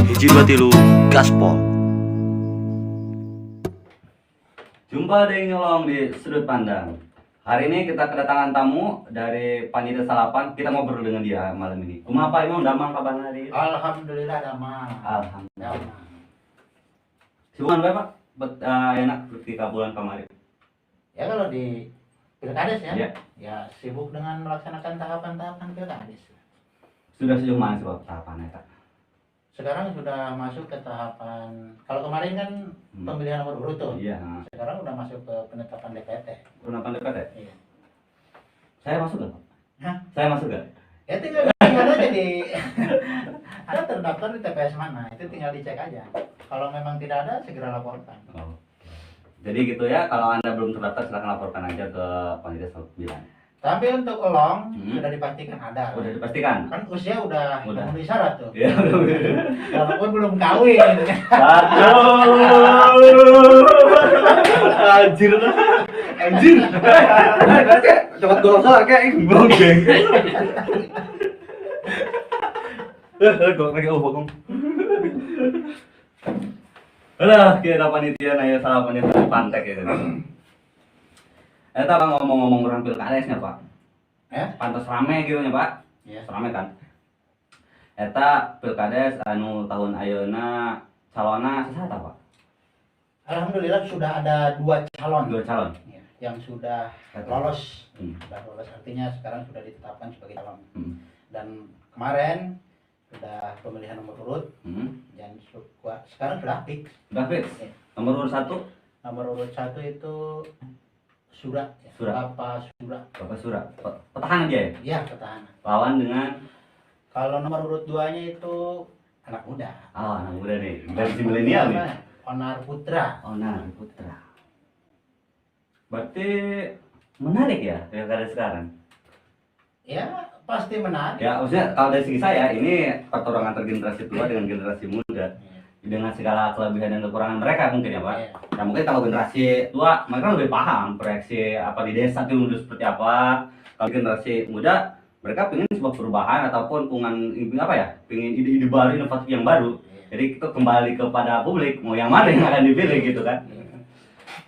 hiji dua tilu gaspol. Jumpa dengan nyolong di sudut pandang. Hari ini kita kedatangan tamu dari Panitia Salapan. Kita ngobrol dengan dia malam ini. Kumapa emang damang kabar hari? Alhamdulillah damang. Alhamdulillah. Damang. Sibukan berapa? Enak di bulan kemarin. Ya kalau di Pilkades ya, Iya. ya sibuk dengan melaksanakan tahapan-tahapan Pilkades. Sudah sejauh mana sih tahapan eta? Sekarang sudah masuk ke tahapan. Kalau kemarin kan pemilihan nomor urut tuh. Iya. Sekarang udah masuk ke penetapan DPT. Penetapan DPT? Iya. Saya masuk nggak? Hah? Saya masuk nggak? Ya tinggal aja di ada terdaftar di TPS mana, itu tinggal dicek aja. Kalau memang tidak ada segera laporkan. Oh. Jadi gitu ya, kalau Anda belum terdaftar silahkan laporkan aja ke Panitia 9. Tapi untuk elong sudah dipastikan ada. Udah dipastikan? Kan usia udah Udah. memenuhi syarat tuh. Iya. Walaupun belum kawin. Anjir lah. Anjir. Cepat golong salah kayak bogeng. Gua lagi bogong. Alah, kita panitia naya salah panitia pantek ya. Eta Bang ngomong-ngomong orang pilkadesnya, Pak. Pantas rame gitu nya, Pak. Iya. Rame kan. Eta pilkades anu tahun ayeuna calonna sasata, Pak? Alhamdulillah sudah ada 2 calon. 2 calon. Ya, yang sudah lolos. Sudah lolos artinya sekarang sudah ditetapkan sebagai calon. Dan kemarin sudah pemilihan nomor urut dan sekarang sudah fix. Udah fix. Ya. Nomor urut 1 Nomor urut 1 itu Surat. Ya. Surat. Bapak Surat. Bapak Surat. Petahana dia ya? Iya, petahana. Lawan dengan Kalau nomor urut 2-nya itu anak muda. oh, anak muda nih. Generasi milenial nih. Onar Putra. Onar Putra. Berarti menarik ya pilkada sekarang? Ya, pasti menarik. Ya, maksudnya kalau dari segi saya ini pertarungan antar generasi tua dengan generasi muda. Dengan segala kelebihan dan kekurangan mereka mungkin ya Pak. Iya. Ya mungkin kalau generasi tua mereka lebih paham proyeksi apa di desa itu udah seperti apa. Kalau generasi muda mereka pengen sebuah perubahan ataupun pengen apa ya, pengen ide-ide baru, inovatif yang baru. Jadi kita kembali kepada publik mau yang mana yang akan dipilih gitu kan.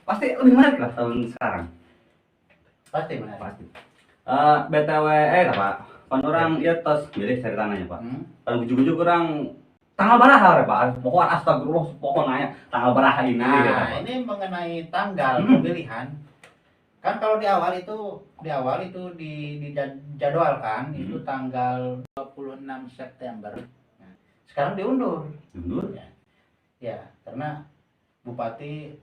Pasti lebih menarik lah tahun sekarang. Pasti menarik. Pasti. BTW Pak, pan orang ya tos pilih ceritanya Pak. Kalau ujuk-ujuk orang tanggal baraha Pak. Pohon astagfirullah pohon nanya tanggal baraha ini Nah, gitu, Pak. ini mengenai tanggal pemilihan. Kan kalau di awal itu dijadwalkan itu tanggal 26 September. Nah, sekarang diundur. Mundur. Ya, karena Bupati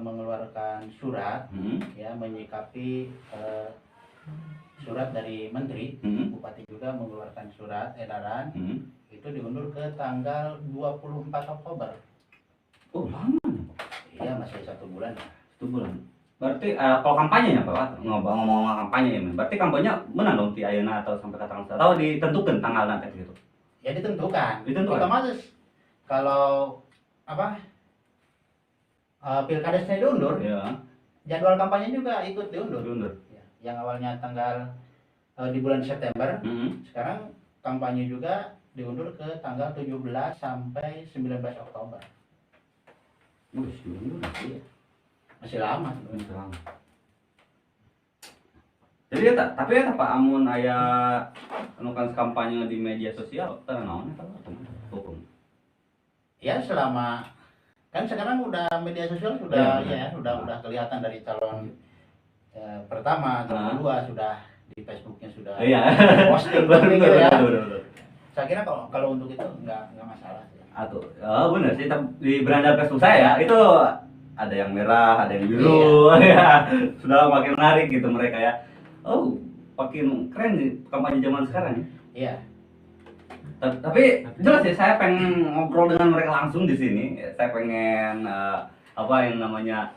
mengeluarkan surat ya menyikapi surat dari Menteri. Bupati juga mengeluarkan surat edaran itu diundur ke tanggal 24 Oktober. Oh lama nih, Pak. Iya, masih 1 bulan. 1 bulan. Berarti kalau kampanyenya Pak, ngomong kampanye ya, berarti kampanye menang dong di ayeuna atau sampai ke tanggal atau ditentukan tanggal nanti gitu. Ya ditentukan. Ditentukan. Otomatis kalau pilkadesnya diundur, Ya. jadwal kampanye juga ikut diundur. Diundur. Ya, yang awalnya tanggal di bulan September, sekarang kampanye juga diundur ke tanggal 17 sampai 19 Oktober. Diundur. Iya. Masih lama. Lama. Jadi ya tapi ya Pak amun aya anu kan kampanye di media sosial teu naon eta hukum. Ya selama kan sekarang udah media sosial sudah Ya, udah kelihatan dari calon pertama, calon kedua sudah di Facebooknya sudah Iya. posting gitu ya. Saya kira kalau untuk itu nggak masalah. Atau bener sih di beranda Facebook saya itu ada yang merah, ada yang biru, ya sudah makin menarik gitu mereka ya. Oh, makin keren nih kampanye zaman sekarang ya. Iya. Tapi jelas sih saya pengen ngobrol dengan mereka langsung di sini. Saya pengen apa yang namanya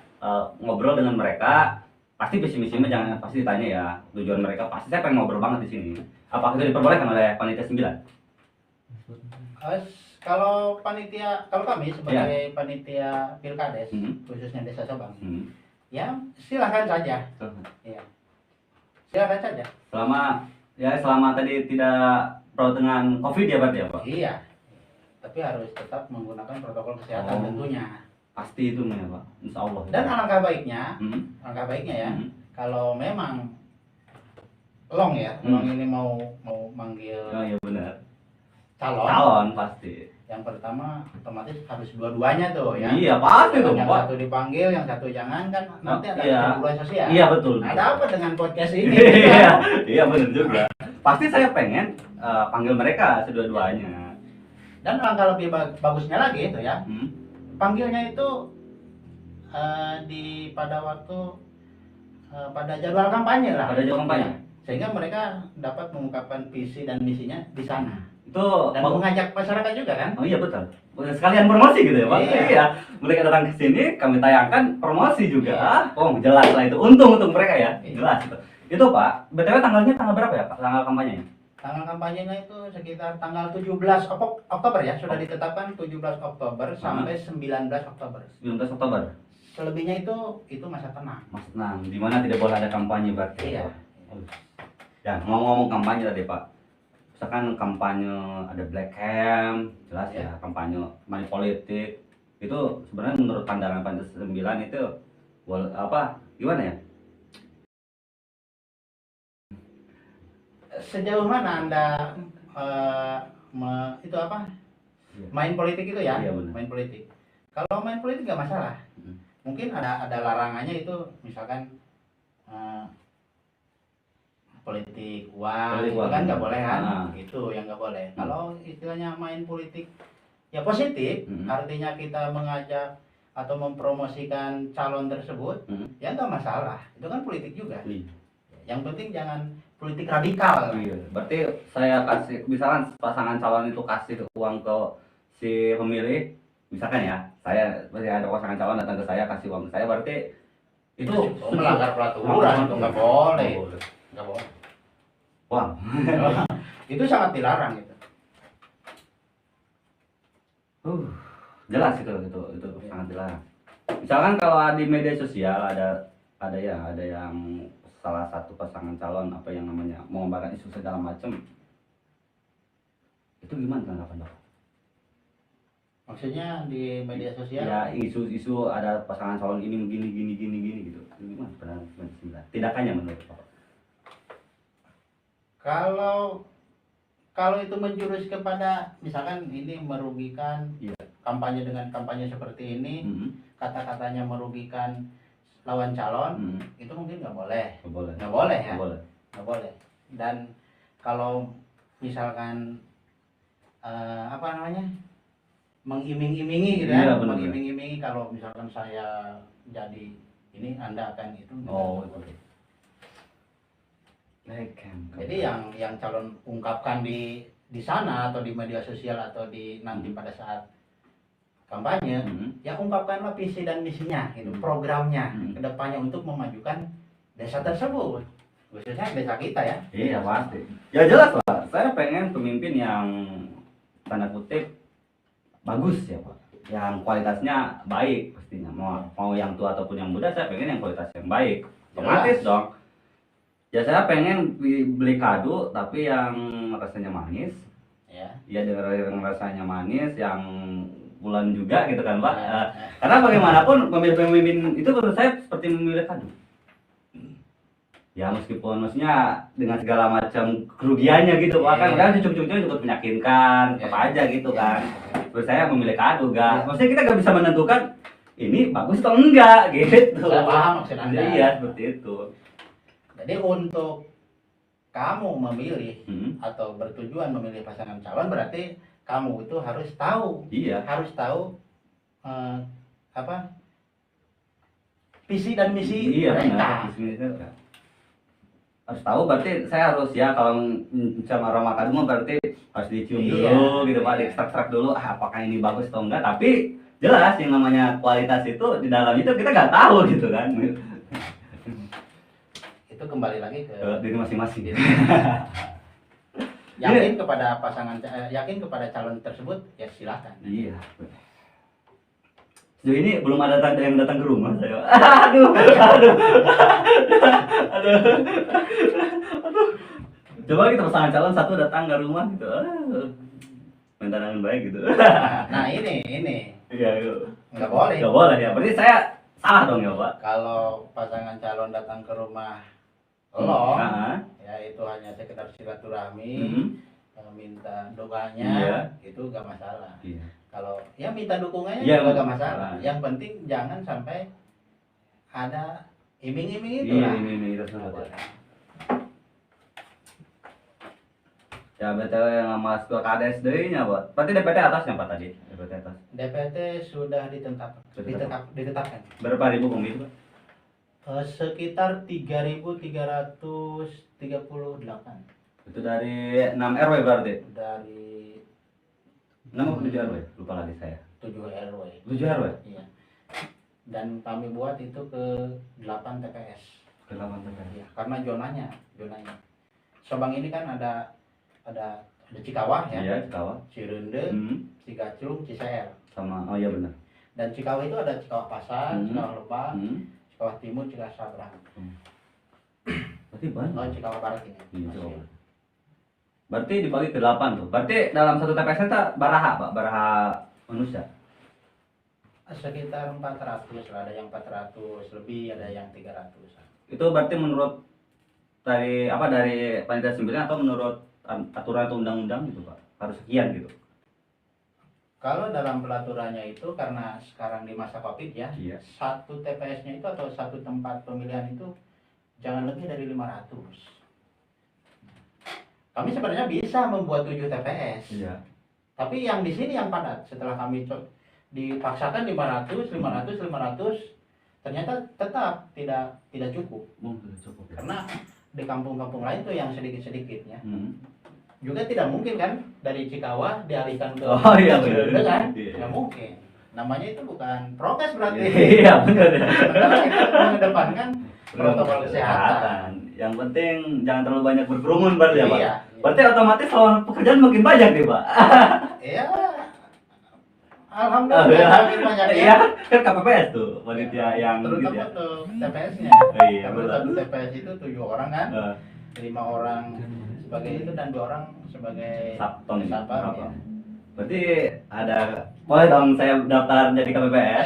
ngobrol dengan mereka. Pasti visi misinya jangan pasti ditanya ya tujuan mereka pasti saya pengen ngobrol banget di sini. Apakah itu diperbolehkan oleh panitia 9? Kalau kami sebagai panitia Pilkades khususnya Desa Sabang, ya silakan saja. Ya. Silakan saja. Selama tadi tidak pro dengan COVID ya berarti ya Pak? Iya. tapi harus tetap menggunakan protokol kesehatan tentunya. Pasti itu ya Pak, insya Allah. Dan alangkah baiknya ya, kalau memang Long ini mau manggil iya benar. calon pasti. Yang pertama otomatis harus dua-duanya tuh ya. Iya pasti tuh Yang Pak. satu dipanggil, yang satu jangan, kan nanti ada Iya. hubungan sosial. Iya betul. Ada apa dengan podcast ini? Iya benar juga. Pasti saya pengen panggil mereka kedua-duanya. Dan alangkah lebih bagusnya lagi itu ya, panggilnya itu pada waktu pada jadwal kampanye lah. Pada jadwal kampanye. Sehingga mereka dapat mengungkapkan visi dan misinya di sana. Itu Dan mengajak masyarakat juga kan? Oh iya betul. Sekalian promosi gitu ya Pak. Iya. Mereka datang ke sini, kami tayangkan promosi juga. Iya. Oh jelas lah itu. Untung mereka ya. Iya. Jelas itu. Itu Pak. BTW tanggalnya tanggal berapa ya Pak? Tanggal kampanyenya? Tanggal kampanyenya itu sekitar tanggal 17 Oktober ya, sudah ditetapkan 17 Oktober sampai 19 Oktober. 19 Oktober. Selebihnya itu masa tenang. Mas Nang, di mana tidak boleh ada kampanye berarti. Iya. Ya, ngomong-ngomong kampanye tadi Pak. Misalkan kampanye ada black cam, jelas ya, kampanye money politik. Itu sebenarnya menurut pandangan Pansus 9 itu gimana ya? Sejauh mana Anda itu apa? Iya. Main politik itu ya? Iya, benar. Main politik. Kalau main politik nggak masalah. Mungkin ada larangannya itu, misalkan politik uang, itu kan nggak boleh kan? Itu yang nggak boleh. Kalau istilahnya main politik ya positif, artinya kita mengajak atau mempromosikan calon tersebut, ya nggak masalah. Itu kan politik juga. Yang penting jangan politik radikal. Iya. Berarti saya kasih, misalkan pasangan calon itu kasih uang ke si pemilih, misalkan ya, saya ada pasangan calon datang ke saya kasih uang ke saya, berarti itu melanggar peraturan, itu nggak boleh. Nggak boleh. Wah. Itu sangat dilarang itu. Jelas itu sangat dilarang. Misalkan kalau di media sosial ada yang salah satu pasangan calon apa yang namanya mengembangkan isu segala macam, itu gimana tanggapan Dok? Maksudnya di media sosial? Ya isu ada pasangan calon ini gini gitu. Itu gimana pandangan tindakannya menurut Bapak? Kalau itu menjurus kepada misalkan ini merugikan, kampanye dengan kampanye seperti ini, kata-katanya merugikan lawan calon, itu mungkin nggak boleh. Nggak boleh. Dan kalau misalkan mengiming-imingi gitu ya, mengiming-imingi kalau misalkan saya jadi ini, Anda akan itu. Jadi yang calon ungkapkan di sana atau di media sosial atau di nanti pada saat kampanye, ya ungkapkanlah visi dan misinya, itu programnya kedepannya untuk memajukan desa tersebut, khususnya desa kita ya. Iya pasti. Ya jelas lah. Saya pengen pemimpin yang tanda kutip bagus ya Pak, yang kualitasnya baik pastinya. Mau yang tua ataupun yang muda, saya pengen yang kualitasnya yang baik. Otomatis dong. Ya saya pengen beli kado tapi yang rasanya manis. Ya dengan rasanya manis yang bulan juga gitu kan Pak. Karena bagaimanapun pemimpin itu menurut saya seperti memilih kado. Ya meskipun maksudnya dengan segala macam kerugiannya gitu Pak, kan cucu-cucunya juga menyakitkan apa aja gitu kan. Terus saya memilih kado maksudnya kita nggak bisa menentukan ini bagus atau enggak gitu. Saya paham maksud Anda. Iya seperti itu. Jadi untuk kamu memilih atau bertujuan memilih pasangan calon, berarti kamu itu harus tahu. Harus tahu visi dan misi mereka. Harus tahu, berarti saya harus kalau sama aroma kado berarti harus dicium dulu gitu Pak, diekstrak dulu apakah ini bagus atau enggak. Tapi jelas yang namanya kualitas itu di dalam itu kita nggak tahu gitu kan. Itu kembali lagi ke diri masing-masing. Yakin kepada yakin kepada calon tersebut, ya silakan. Iya. Sejauh ini belum ada yang datang ke rumah saya. Aduh. Coba kita pasangan calon satu datang ke rumah gitu. minta dengan baik gitu. Nah ini Iya, nggak boleh. nggak boleh ya. Berarti saya salah dong ya Pak. Kalau pasangan calon datang ke rumah lo, Nah, ya itu hanya sekedar silaturahmi, mhm. minta doanya, Iya. itu nggak masalah. Iya. Kalau ya minta dukungannya Iya, juga nggak masalah. nah. Yang penting jangan sampai ada iming-iming itu Iya, lah. ini Nggak tersebut. boleh. Ya BTW yang Mas ke KDS deui nya, Pak. Berarti DPT atasnya Pak tadi, DPT atas. DPT sudah ditetapkan. Berapa ribu Bang itu, Pak? Sekitar 3.338 Itu dari 6 RW berarti. dari 6 atau 7 RW? Lupa lagi saya. 7 RW. 7 RW? Iya. Dan kami buat itu ke 8 TPS. Ke 8 TPS. Iya, karena zonanya. Sabang ini kan ada Cikawah ya. Iya, Cikawah. Cirende, Cikacung, Cisaer. Sama oh iya benar. Dan Cikawah itu ada Cikawah Pasar, Cikawah Lebak, Hmm. Cikawah Timur, Cikawah Sabrang. Berarti banyak. Oh, Cikawah Barat ini. Iya, Masih. Cikawah. Berarti dibagi ke 8 tuh. Berarti dalam satu TPS itu baraha, Pak, baraha manusia. Sekitar 400 lah, ada yang 400 lebih, ada yang 300. Itu berarti menurut dari panitia 9 atau menurut aturan atau undang-undang gitu, Pak? Harus sekian gitu. Kalau dalam pelaturannya itu karena sekarang di masa Covid ya, Iya. satu TPS-nya itu atau satu tempat pemilihan itu jangan lebih dari 500. Kami sebenarnya bisa membuat 7 TPS. Iya. Tapi yang di sini yang padat. Setelah kami dipaksakan 500, ternyata tetap tidak cukup. Mungkin cukup ya. Karena di kampung-kampung lain tuh yang sedikit-sedikitnya. Hmm. Juga tidak mungkin kan dari Cikawah dialihkan ke Oh iya Cirende benar. kan? Iya. Nggak mungkin. Namanya itu bukan prokes berarti. Iya benar ya. Sementara kita mengedepankan protokol kesehatan. Yang penting jangan terlalu banyak berkerumun berarti ya Pak. Iya. Berarti otomatis lawan pekerjaan makin banyak nih Pak. Iya. Alhamdulillah makin banyak ya. Iya kan KPPS tuh panitia yang gitu Terutama ya. untuk TPS-nya. Oh, iya, Karena betul. satu TPS itu 7 orang kan, Eh, 5 orang sebagai itu dan 2 orang sebagai Sabton sabar. apa? Ya. Berarti ada boleh dong saya daftar jadi KPPS.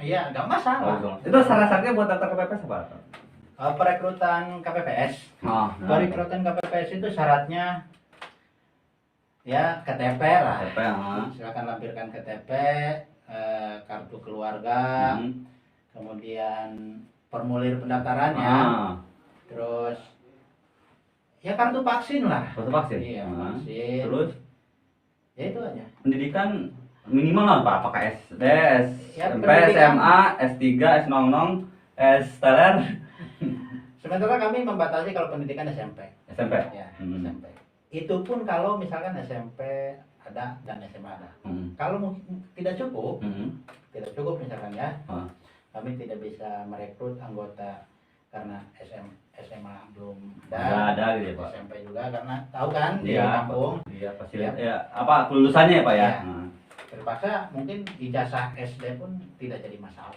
Iya, enggak masalah. Itu syarat-syaratnya buat daftar KPPS apa? Perekrutan KPPS. Oh, Perekrutan KPPS itu syaratnya ya KTP lah. KTP, Silakan lampirkan KTP, kartu keluarga, kemudian formulir pendaftarannya, terus ya kartu vaksin lah. Kartu vaksin. Iya, vaksin. Terus Ya itu aja. pendidikan minimal lah Pak, apakah SD, Ya, SMP, pendidikan. SMA, S3, S00, S-teler, Sementara kami membatasi kalau pendidikan SMP. SMP. Ya, Hmm. SMP. Itu pun kalau misalkan SMP ada dan SMA ada. Kalau tidak cukup, tidak cukup misalkan ya, kami tidak bisa merekrut anggota karena SMA belum Nggak ada gitu ya Pak. SMP juga karena tahu kan di Iya, kampung Iya, fasilitas. Ya, apa kelulusannya ya Pak ya? Iya. terpaksa mungkin ijazah SD pun tidak jadi masalah.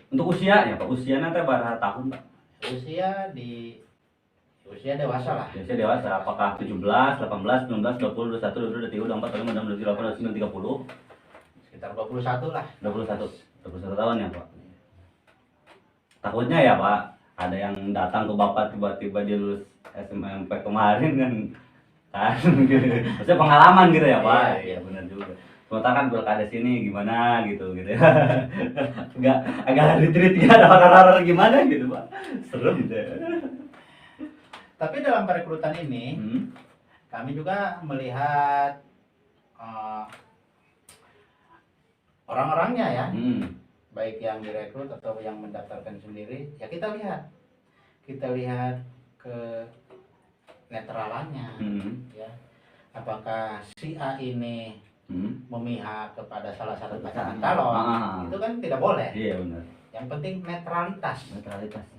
Untuk usia ya Pak, usia nanti berapa tahun Pak? Usia dewasa lah. Usia dewasa, apakah 17, 18, 19, 20, 21, 22, 23, 24, 25, 26, 27, 28, 29, 30? Sekitar 21 lah. 21 tahun ya Pak. Takutnya ya Pak, ada yang datang ke Bapak tiba-tiba dia lulus SMP kemarin kan maksudnya pengalaman gitu ya Pak. Iya. Iya benar juga. Sementara kan pilkada sini gimana gitu ya. agak retreat ya, ada horor-horor gimana gitu Pak. Serem gitu ya. Tapi dalam perekrutan ini kami juga melihat orang-orangnya ya, baik yang direkrut atau yang mendaftarkan sendiri. Ya kita lihat ke netralannya, ya. Apakah si A ini memihak kepada salah satu pasangan calon? Itu kan tidak boleh. Iya benar. Yang penting netralitas. Netralitasnya.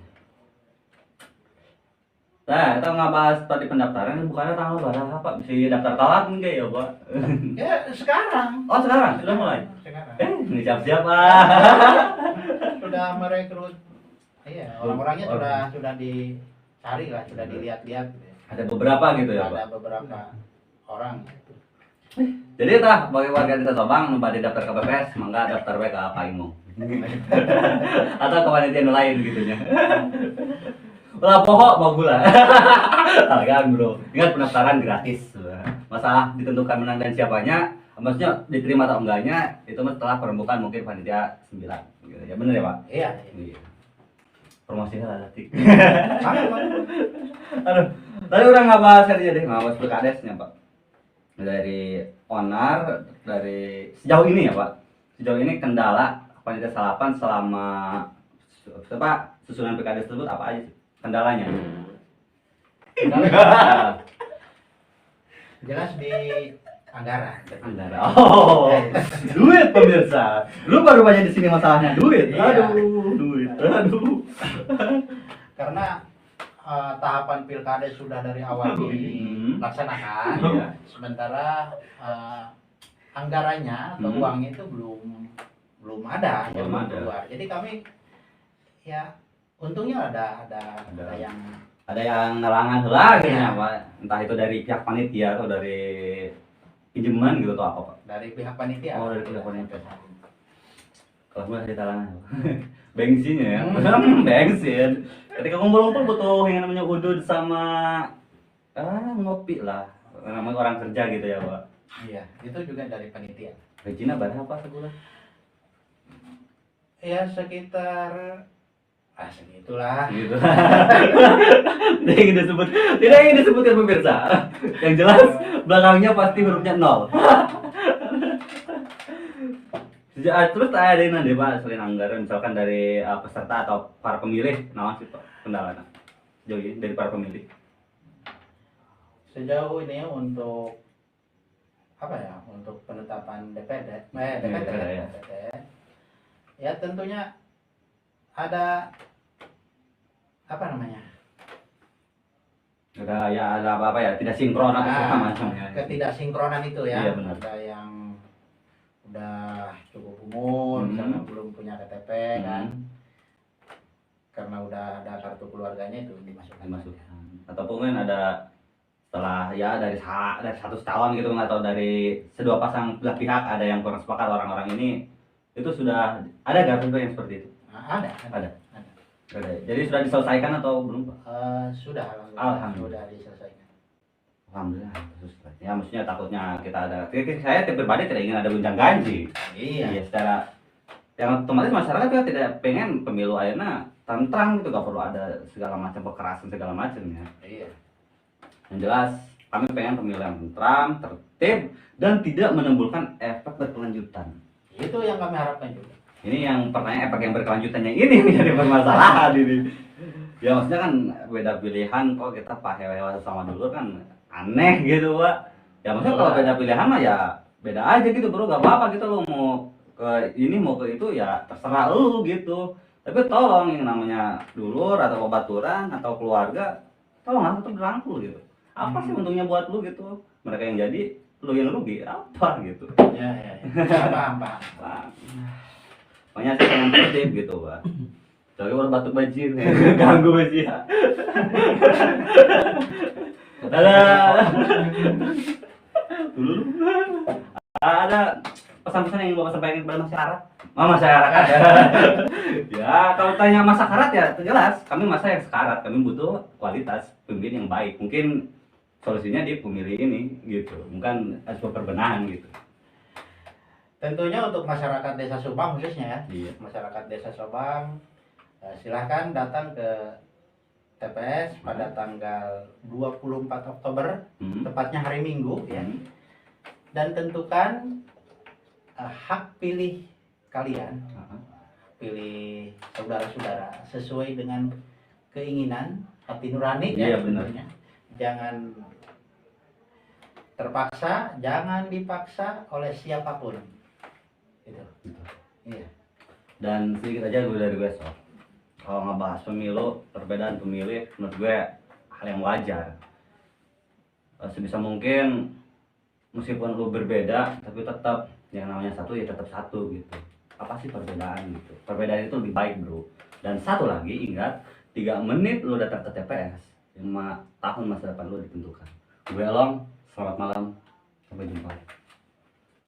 Nah, kita nggak bahas tadi pendaftaran, bukannya tanggal berapa Pak? Bisa daftar telat enggak ya Pak? Ya sekarang. Oh sekarang sudah mulai. Sekarang. Ini siap-siap Pak. Sudah merekrut. Iya, orang-orangnya sudah dicari lah, sudah dilihat-lihat. Ada beberapa gitu ya Pak. Ada beberapa orang. Jadi tah bagi warga Desa Sobang nu bade daftar KPPS mangga daftar we ka Pak Imo. Atau ke panitia lain gitu nya. Ulah pokok mau gula. Hargaan bro. Ingat pendaftaran gratis. Masalah ditentukan menang dan siapanya, maksudnya diterima atau enggaknya itu setelah perembukan mungkin panitia 9 gitu. Ya bener ya Pak? Iya. Iya. Promosinya lah nanti. Mana? Aduh, tadi udah nggak bahas aja deh, nggak bahas pilkadesnya Pak. Dari onar, dari sejauh ini ya Pak, sejauh ini kendala panitia salapan selama susunan pilkades tersebut apa aja sih kendalanya? Jelas di anggaran. Anggaran. Oh, duit pemirsa. Lu baru banyak di sini masalahnya duit. Iya. Aduh, duit. Aduh. Karena tahapan pilkada sudah dari awal dilaksanakan, Iya. sementara anggarannya atau uangnya itu belum ada, yang Belum ada. keluar. Jadi kami ya untungnya ada yang Ada yang nelangan lah gitu Iya. ya Pak. Entah itu dari pihak panitia atau dari pinjaman gitu atau apa Pak. dari pihak panitia. Oh, dari pihak panitia. Kalau gue dari talangan. Bensinnya ya. Bensin. Ketika kumpul-kumpul butuh yang namanya udud sama ngopi lah. Namanya orang kerja gitu ya Pak. Iya, itu juga dari panitia. Regina berapa sebulan? Ya sekitar segitulah. Gitu. Tidak ingin disebut, tidak ingin disebutkan pemirsa. Yang jelas belakangnya pasti hurufnya 0. Terus ada nanti Pak selain anggaran misalkan dari peserta atau para pemilih, nawan sih Pak kendalanya sejauh ini dari para pemilih. Sejauh ini untuk apa ya, untuk penetapan DPD, DPD, ya. DPD, ya tentunya ada apa namanya? Ada apa ya tidak sinkron atau segala macam ya. Ketidaksinkronan itu ya. Iya, benar. Ada yang udah cukup umur, misalnya belum punya KTP kan, karena udah ada kartu keluarganya itu dimasukkan. Ataupun kan ada setelah ya dari satu tahun gitu atau dari kedua pasang belah pihak ada yang kurang sepakat orang-orang ini itu sudah ada gak yang seperti itu? Ada. Jadi sudah diselesaikan atau belum Pak? Sudah, Alhamdulillah. sudah diselesaikan. Alhamdulillah. Ya maksudnya takutnya kita ada. Saya pribadi tidak ingin ada gonjang ganjing. Iya. Secara yang otomatis masyarakat juga tidak pengen pemilu akhirnya tentram gitu, gak perlu ada segala macam kekerasan segala macam ya. Iya. Yang jelas kami pengen pemilu yang tentram, tertib dan tidak menimbulkan efek berkelanjutan. Itu yang kami harapkan juga. Ini yang pertanyaan efek yang berkelanjutannya ini menjadi permasalahan ini. Ya maksudnya kan beda pilihan kok kita pak hewa sama dulu kan aneh gitu Pak. Ya maksudnya kalau beda pilihan mah ya beda aja gitu bro, gak apa-apa gitu lo mau ke ini mau ke itu ya terserah lu gitu. Tapi tolong yang namanya dulur atau babaturan atau keluarga tolong lah tetap dirangkul gitu. Apa sih untungnya buat lu gitu? Mereka yang jadi, lu yang rugi apa gitu. Ya. Paham. Makanya saya pengen tertib gitu Pak. Soalnya kalau batuk banjir ganggu banjir. Ada pesan-pesan yang Bapak sampaikan kepada masyarakat? Masyarakat. Ya, kalau tanya masa karat ya jelas kami masa yang sekarat, kami butuh kualitas pemimpin yang baik. Mungkin solusinya di pemilih ini gitu, bukan sebuah perbenahan gitu. Tentunya untuk masyarakat Desa Subang khususnya ya. Iya. Masyarakat Desa Subang silahkan datang ke TPS pada tanggal 24 Oktober, tepatnya hari Minggu ya. Dan tentukan hak pilih kalian. Pilih saudara-saudara sesuai dengan keinginan hati nurani Iya, ya benar. tentunya. Jangan terpaksa, jangan dipaksa oleh siapapun. Gitu. Iya. Dan sedikit aja gue dari gue soal kalau ngebahas pemilu, perbedaan pemilih menurut gue hal yang wajar. Sebisa mungkin meskipun lu berbeda tapi tetap yang namanya satu ya tetap satu gitu. Apa sih perbedaan gitu? Perbedaan itu lebih baik bro. Dan satu lagi ingat 3 menit lu datang ke TPS 5 tahun masa depan lu ditentukan. Gue Elong, selamat malam, sampai jumpa.